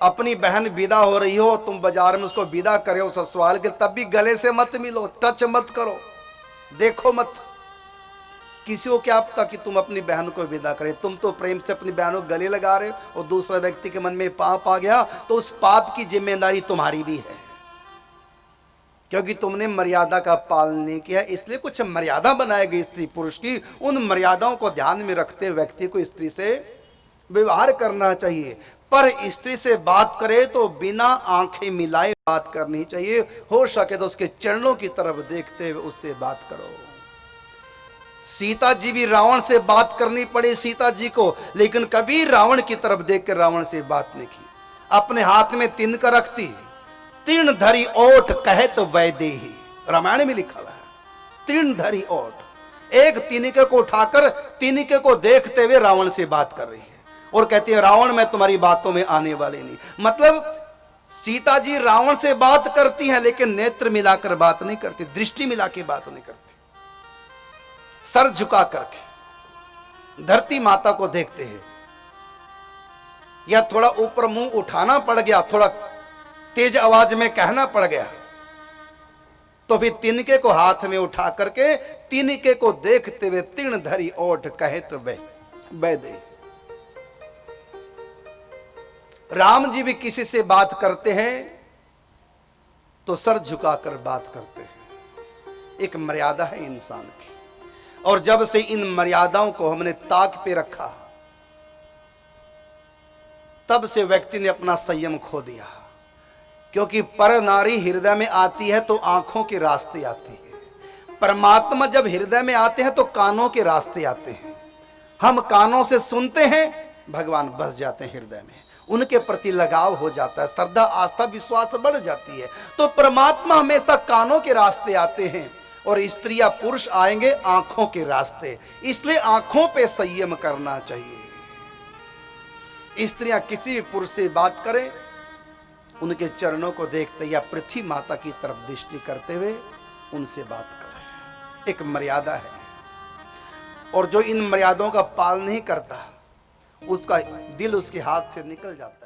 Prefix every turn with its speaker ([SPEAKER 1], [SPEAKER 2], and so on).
[SPEAKER 1] अपनी बहन विदा हो रही हो, तुम बाजार में उसको विदा करे हो ससुराल के, तब भी गले से मत मिलो, टच मत करो, देखो मत। किसी को क्या पता कि तुम अपनी बहन को विदा करे। तुम तो प्रेम से अपनी बहनों को गले लगा रहे हो और दूसरा व्यक्ति के मन में पाप आ गया तो उस पाप की जिम्मेदारी तुम्हारी भी है, क्योंकि तुमने मर्यादा का पालन नहीं किया। इसलिए कुछ मर्यादा बनाई गई स्त्री पुरुष की, उन मर्यादाओं को ध्यान में रखते व्यक्ति को स्त्री से व्यवहार करना चाहिए। पर स्त्री से बात करे तो बिना आंखें मिलाए बात करनी चाहिए। हो सके तो उसके चरणों की तरफ देखते हुए उससे बात करो। सीता जी भी रावण से बात करनी पड़ी सीता जी को, लेकिन कभी रावण की तरफ देखकर रावण से बात नहीं की। अपने हाथ में तिनका रखती, तीर्ण धरी ओठ कहे तो वैदेही, रामायण में लिखा हुआ है। तीर्ण धरी ओठ, एक तिनके को उठाकर तिनके को देखते हुए रावण से बात कर रही है और कहती है रावण मैं तुम्हारी बातों में आने वाली नहीं। मतलब सीता जी रावण से बात करती हैं लेकिन नेत्र मिलाकर बात नहीं करती, दृष्टि मिला के बात नहीं करती। सर झुका करके धरती माता को देखते हैं, या थोड़ा ऊपर मुंह उठाना पड़ गया, थोड़ा तेज आवाज में कहना पड़ गया, तो फिर तिनके को हाथ में उठा करके तिनके को देखते हुए तीर्ण धरी ओठ कहे तो वैदे। राम जी भी किसी से बात करते हैं तो सर झुकाकर बात करते हैं। एक मर्यादा है इंसान की, और जब से इन मर्यादाओं को हमने ताक पे रखा तब से व्यक्ति ने अपना संयम खो दिया। क्योंकि पर नारी हृदय में आती है तो आंखों के रास्ते आती है, परमात्मा जब हृदय में आते हैं तो कानों के रास्ते आते हैं। हम कानों से सुनते हैं, भगवान बस जाते हैं हृदय में, उनके प्रति लगाव हो जाता है, श्रद्धा आस्था विश्वास बढ़ जाती है। तो परमात्मा हमेशा कानों के रास्ते आते हैं और स्त्री या पुरुष आएंगे आंखों के रास्ते। इसलिए आंखों पे संयम करना चाहिए। स्त्रियां किसी भी पुरुष से बात करें, उनके चरणों को देखते या पृथ्वी माता की तरफ दृष्टि करते हुए उनसे बात करें। एक मर्यादा है, और जो इन मर्यादाओं का पालन नहीं करता उसका दिल उसके हाथ से निकल जाता है।